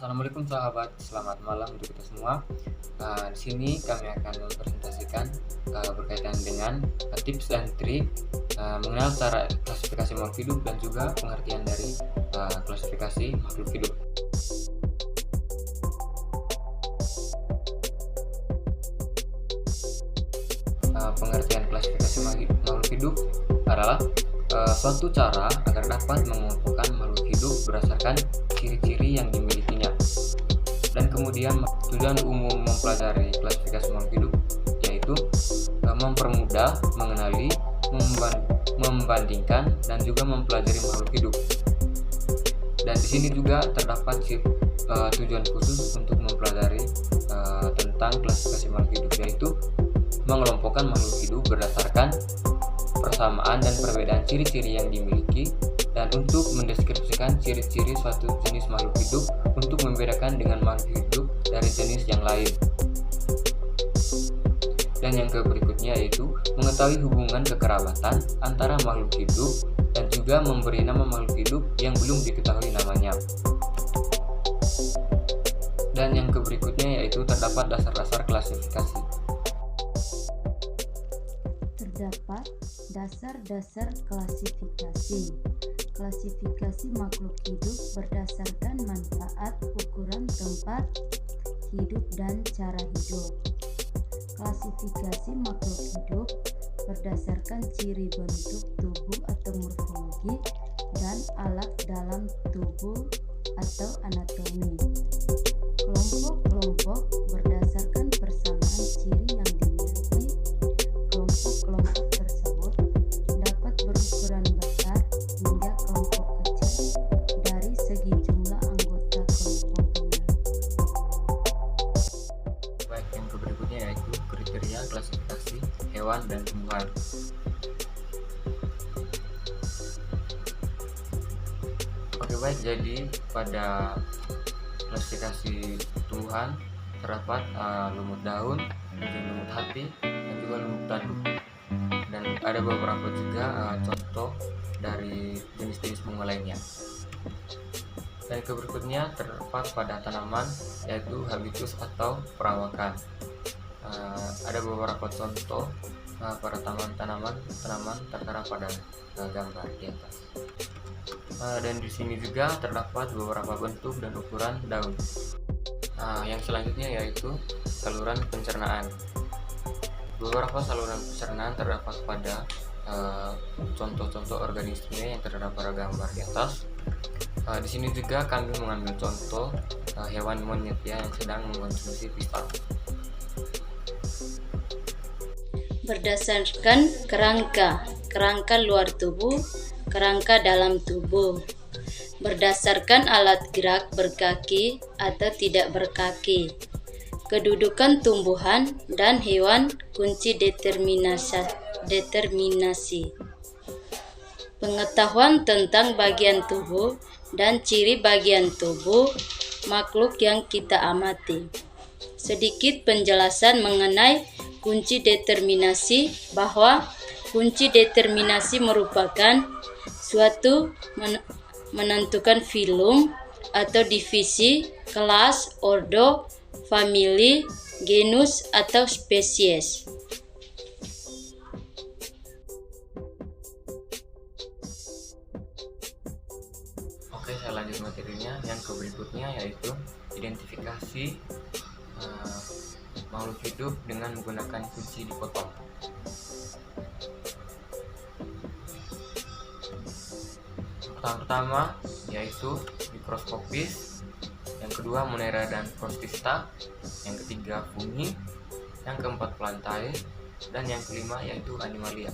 Assalamualaikum sahabat, selamat malam untuk kita semua. Di sini kami akan mempresentasikan berkaitan dengan tips dan trik mengenal cara klasifikasi makhluk hidup dan juga pengertian dari klasifikasi makhluk hidup. Pengertian klasifikasi makhluk hidup adalah suatu cara agar dapat mengelompokkan makhluk hidup berdasarkan ciri-ciri yang dimilikinya. Dan kemudian tujuan umum mempelajari klasifikasi makhluk hidup yaitu mempermudah mengenali, membandingkan, dan juga mempelajari makhluk hidup. Dan di sini juga terdapat tujuan khusus untuk mempelajari tentang klasifikasi makhluk hidup, yaitu mengelompokkan makhluk hidup berdasarkan persamaan dan perbedaan ciri-ciri yang dimiliki, dan untuk mendeskripsikan ciri-ciri suatu jenis makhluk hidup untuk membedakan dengan makhluk hidup dari jenis yang lain. Dan yang berikutnya yaitu mengetahui hubungan kekerabatan antara makhluk hidup dan juga memberi nama makhluk hidup yang belum diketahui namanya. Dan yang berikutnya yaitu terdapat dasar-dasar klasifikasi. Terdapat dasar-dasar klasifikasi. Klasifikasi makhluk hidup berdasarkan manfaat, ukuran, tempat hidup, dan cara hidup. Klasifikasi makhluk hidup berdasarkan ciri bentuk tubuh atau morfologi dan alat dalam tubuh atau anatomi. Kelompok-kelompok berdasarkan persamaan ciri yang dimiliki. Kelompok-kelompok tersebut dapat berukuran besar hingga kelompok kecil dari segi jumlah anggota kelompoknya. Baik, yang berikutnya yaitu kriteria klasifikasi hewan dan tumbuhan. Oke, baik, jadi pada klasifikasi tumbuhan terdapat lumut daun, lumut hati, dan juga lumut tanduk. Dan ada beberapa juga contoh dari jenis-jenis bunga lainnya. Dan berikutnya terdapat pada tanaman yaitu habitus atau perawakan. Ada beberapa contoh pada tanaman tertera pada gambar di atas. Dan di sini juga terdapat beberapa bentuk dan ukuran daun. Yang selanjutnya yaitu saluran pencernaan. Beberapa saluran pencernaan terdapat pada contoh-contoh organisme yang terdapat pada gambar di atas. Di sini juga kami mengambil contoh hewan monyet yang sedang mengkonsumsi pisang. Berdasarkan kerangka luar tubuh, kerangka dalam tubuh. Berdasarkan alat gerak berkaki atau tidak berkaki. Kedudukan tumbuhan dan hewan, kunci determinasi. Pengetahuan tentang bagian tubuh dan ciri bagian tubuh makhluk yang kita amati. Sedikit penjelasan mengenai kunci determinasi, bahwa kunci determinasi merupakan suatu menentukan filum atau divisi, kelas, ordo, famili, genus, atau spesies. Oke, saya lanjut materinya. Yang berikutnya yaitu identifikasi makhluk hidup dengan menggunakan kunci dipotong. Pertama yaitu mikroskopis, yang kedua Monera dan Protista, yang ketiga fungi, yang keempat plantae, dan yang kelima yaitu animalia.